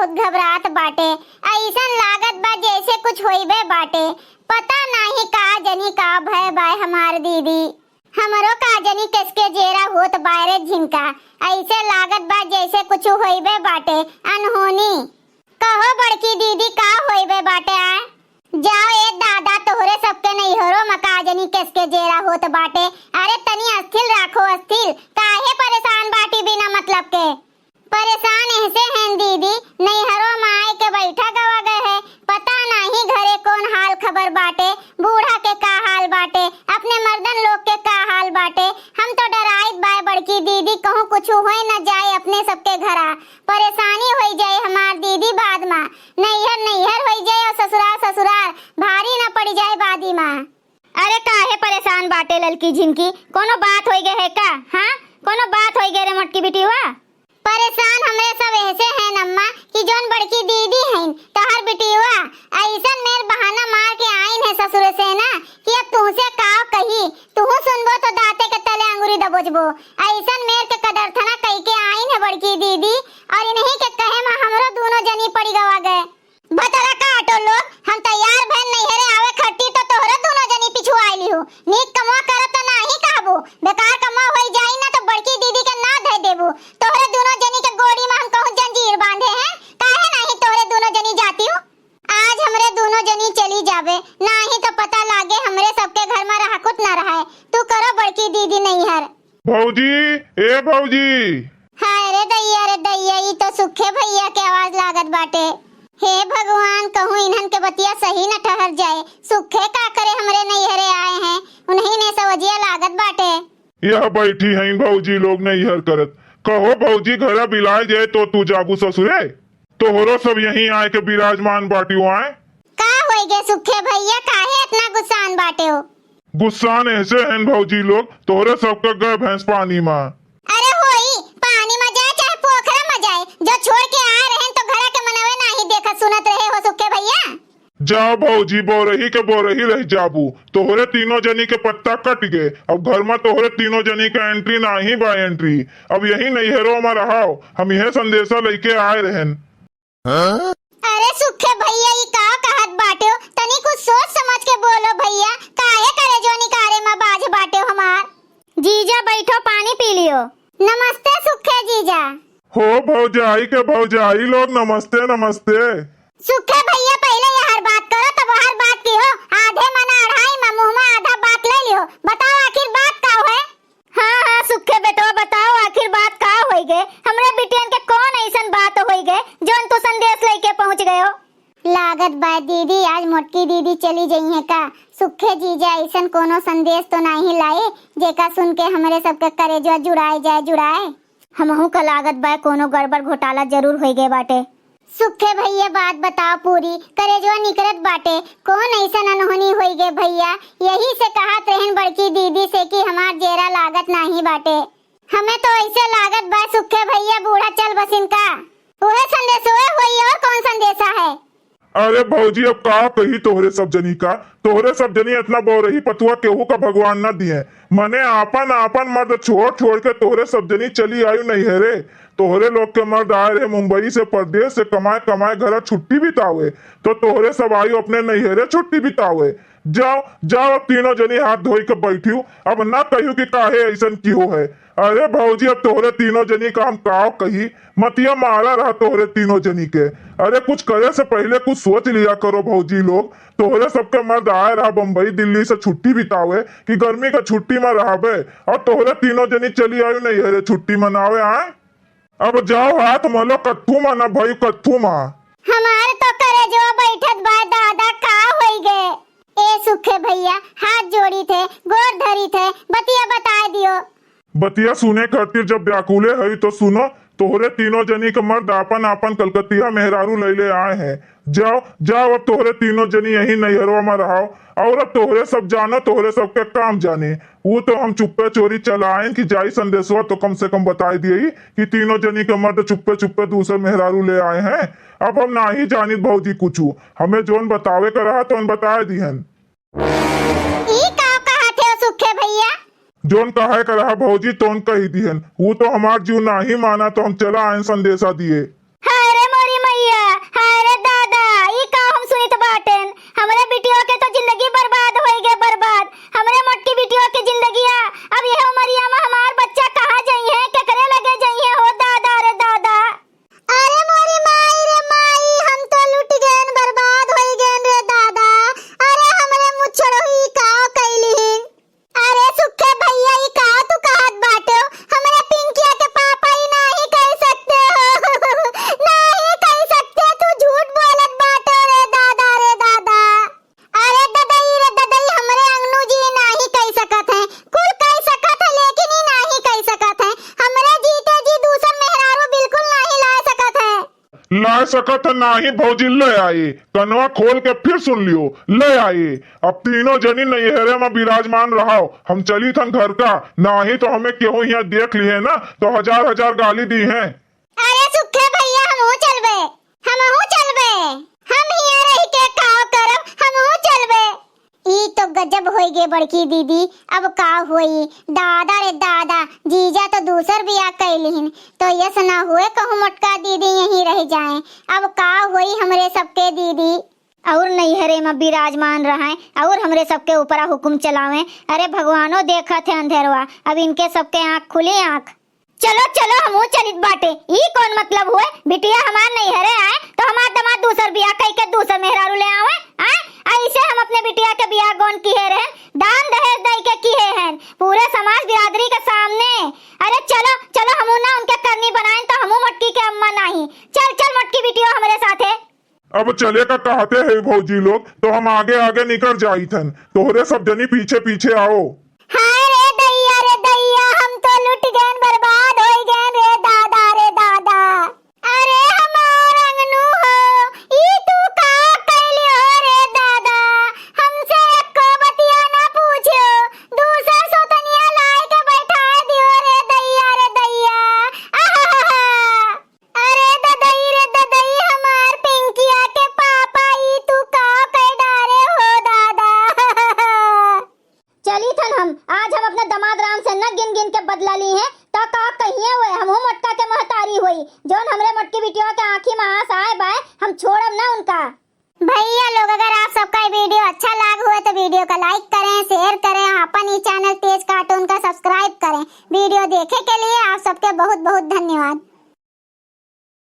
बहुत घबराहट बाटे। ऐसन लागत बा जैसे कुछ होइबे बाटे। पता नहीं का जनी का भय बाय हमार दीदी। हमरो का जनी किसके जेरा होत बायरे झिनका। ऐसे लागत बा जैसे कुछ होइबे बाटे अनहोनी। कहो बड़की दीदी का होइबे बाटे आए? जाओ ए दादा तोहरे सबके नैहरो मकाजनी किसके जेरा होत बाटे। अरे तनी अस्थिर राखो अस्थिर। काहे परेशान बाटी बिना मतलब के? परेशान ऐसे हैं दीदी, नैहरो में आए के बैठा गवा गए है। पता नहीं घरे कौन हाल खबर बाटे। बूढ़ा के का हाल बाटे, अपने मर्दन लोग के का हाल बाटे। हम तो डराइत बाय बड़की दीदी, कहूँ कुछ होए न जाए अपने सबके घरा। परेशानी हो जाए हमार दीदी बाद में। नैहर नैहर हो जाए और ससुराल ससुराल, भारी न पड़ जाए बादी माँ। अरे काहे परेशान बाटे ललकी झिनकी? कोनो बात हो गए है का? हाँ कोनो बात हो गए रे मोटकी बिटिवा? परेशान हमरे सब ऐसे हैं नम्मा कि जोन बड़की दीदी हैं तोहर बिटिवा ऐसन मेर बहाना मार के आइन है ससुर से ना कि अब तुमसे का कही। तू सुनबो तो दाते के तले अंगूरी दबोचबो। ऐसन मेर के कदरथना कह के आइन है बड़की दीदी, और इन्हीं के कहे में हमरो दोनों जनी पड़ी गवा गए। बतरा का ऑटो लोग, हम तैयार भैन नैहरे आवे खट्टी तो तोहरे दोनों जनी पिछु आइली हो। नीक कमा करत त नाही कहबो, बेकार कमा होई जाई ना तो बड़की दीदी के ना धै देबो। तोहरे दोनों जनी के गोड़ी में हम कहूं जंजीर बांधे हैं। काहे नहीं तोहरे दोनों जनी जाती हो? आज हमरे दोनों जनी चली जावे, नाही तो पता लागे हमरे सबके घर में रहकुत न रहे। तू करो बड़की दीदी नैहर। भौजी, ए भौजी। हाय रे दैया, ई तो सुखे भैया के आवाज लागत बाटे। हे भगवान, कहूँ इन्हन के बतिया सही न ठहर जाए। सुखे का करे हमरे नैहरे आए हैं, उन्हीं ने सवजिया लागत बाटे। यह बैठी हैं भौजी लोग नैहर करत। कहो भौजी घर बिलाए जाए तो तू जाबू ससुरे। तोहरो सब यहीं आए के विराजमान बाटी आए। का होई गे सुखे भैया, काहे इतना गुस्सान बाटे हो? गुस्सान ऐसे हैं भौजी लोग, तोहरे सबका गए भैंस पानी माँ। अरे होई पानी में जाए चाहे पोखरा में जाए, जो छोड़ के आ रहे तो घर के मनवे नहीं देखा सुनत रहे हो सुखे भैया। जाओ भौजी, बोरही के बोरही रह जाबू। तोहरे तीनों जनी के पत्ता कट गए। अब घर में तोहरे तीनों जनी का एंट्री नहीं बा एंट्री। अब यही नैहरों में रहो। हम यह संदेशा लेके आए रहन। अरे सुखे भैया ये का कहत बाटे हो? तनी कुछ सोच समझ के बोलो भैया। काहे करे जो निकारे में बाज बाटे हो हमार? जीजा बैठो पानी पी लियो। नमस्ते सुखे जीजा। हो भौजाई के भौजाई लोग, नमस्ते नमस्ते। सुखे भैया पहले यह बात करो तब हर बात की हो। आधे मना अढ़ाई में मुंह में आधा बात ले लियो। बताओ आखिर बात का है? हाँ सुखे बेटो बताओ आखिर बात का होई गे? हमरे बिटियन के कौन ऐसन बात होई गे जोन तू संदेश लेके पहुंच गए हो? लागत बा दीदी आज मोटकी दीदी चली गई है का? सुखे जीजा ऐसन कोनो संदेश तो नहीं लाए जेका सुन के हमरे सबके करेजवा जुड़ाए जाए। हमहू का लागत बा कोनो गड़बड़ घोटाला जरूर होई गे बाटे। सुखे भैया बात बताओ पूरी, करेजवा निकलत बाटे। कौन ऐसा अनहोनी होई गे भैया? यही से कहत रहन बड़की दीदी से कि हमार जेरा लागत नहीं बाटे। हमें तो ऐसे लागत बा सुखे भैया बूढ़ा चल बसिन का। वह संदेश होई और कौन संदेशा है? अरे भौजी अब का कही तोहरे सब जनी का। तोहरे सब जनी इतना बोरही पतुआ केहू का भगवान न दिए। मने आपन मर्द छोड़ के तोहरे सब जनी चली आयु नैहरे। तोहरे लोग के मर्द आए रहे मुंबई से परदेश से कमाए घर छुट्टी बितावे, तो तोहरे सब आयु अपने नैहरे छुट्टी बितावे। जाओ अब तीनों जनी हाथ धोई के बैठी। अब ना कहियो कि काहे ऐसन की हो है। अरे भौजी अब तोहरे तीनों जनी का हम काव कही, मतिया मारा रहा तोहरे तीनों जनी के। अरे कुछ करे से पहले कुछ सोच लिया करो भौजी लोग। तोहरे सबके मर्द आए रहा बम्बई दिल्ली से छुट्टी बितावे कि गर्मी का छुट्टी में रहबे, और तोहरे तीनों जनी चली आयु नैहरे छुट्टी मनावे आए। अब जाओ हाथ मलो कत्थू माना भाई कत्थू माँ। हमारे तो करे जो बैठत बा दादा का होई गे? ए सुखे भैया हाथ जोड़ी थे गोर धरी थे, बतिया बता दियो। बतिया सुने खातिर जब व्याकुले है तो सुनो। तोहरे तीनों जनी के मर्द आपन कलकतिया मेहरारू ले आए हैं। जाओ अब तोहरे तीनों जनी यही नैहरवा में रहो। और अब तोहरे सब जानो, तोहरे सबके काम जाने। वो तो हम चुप्पे चोरी चलाएं कि जाई संदेशवा तो कम से कम बता दिए कि तीनों जनी के मर्द चुप्पे दूसरे मेहरारू ले आए हैं। अब हम ना ही जानी भौजी कुछ, हमें जोन बतावे का रहा तो बता दिहन। सुखे भैया जोन कहे का रहा भौजी तोन कही दिहन। वो तो हमार जीव ना ही माना तो हम चला आए संदेशा दिए। अरे मोरी मैया ला सकत है ना ही भौजी ले आए, कनवा खोल के फिर सुन लियो, ले आए। अब तीनों जनी नैहरे में विराजमान रहो, हम चली थन घर का, ना ही तो हमें केहू यहाँ देख लिए ना तो हजार हजार गाली दी हैं। अरे सुखे भैया हमहू चलबे, हम हिया रही के काव करब, हमहू चलबे। ई तो गजब होई गे बड़की दीदी, अब का होई? दादा रे दादा, जीजा तो दूसर बियाह कैलिहिन, तो यस ना हुए कहूँ मटका दीदी यहीं रह जाएं। अब का होई हमरे सबके दीदी? और नैहरे में विराजमान रहें और हमरे सबके ऊपर हुक्म चलावें। अरे भगवानो देखा थे अंधेरवा, अब इनके सबके आँख खुली आँख। चलो चलो हमहू चलित बाटे। ई कौन मतलब हुए? बिटिया हमार नैहरे आए तो हमार दामाद दूसर बियाह कई के दूसर मेहरारू ले आवे? ऐसे हम अपने बिटिया के बियाह गौन किए रहन, दान दहेज दई के किए हैं पूरे समाज बिरादरी के सामने। अरे चलो चलो हमहू ना उनके करनी बनाएं तो हमहू मटकी के अम्मा नहीं। चल चल मटकी बिटिया हमारे साथे। अब चले का कहते हैं भौजी लोग तो हम आगे आगे निकल जाई थन, तोहरे सब जनी पीछे पीछे आओ। हाय रे दैया हम तो लुट गए, बर्बाद हो गए रे दादा रे दादा। अरे हमार अंगनू हो, ई तू का कैली हो रे दादा? हमसे एको बतिया ना पूछो, दूसर सोतनिया लाए के बैठा दियो रे दैया। आहा अरे ददई हमार पिंकिया के पापा, ई तू का कह डारे हो दादा। चली थन हम आज हम अपने दामाद राम से न गिन गिन के बदला ली है तो का कहिए हुए हमहू मटका के महतारी हुई, जोन हमरे मटकी बिटिया के आंखी में आंस आए बाय हम छोड़ब ना उनका। भैया लोग अगर आप सबका वीडियो अच्छा लगा हुआ तो वीडियो को लाइक करें, शेयर करें, अपन ही चैनल तेज कार्टून का सब्सक्राइब करें। वीडियो देखे के लिए आप सबके बहुत बहुत धन्यवाद।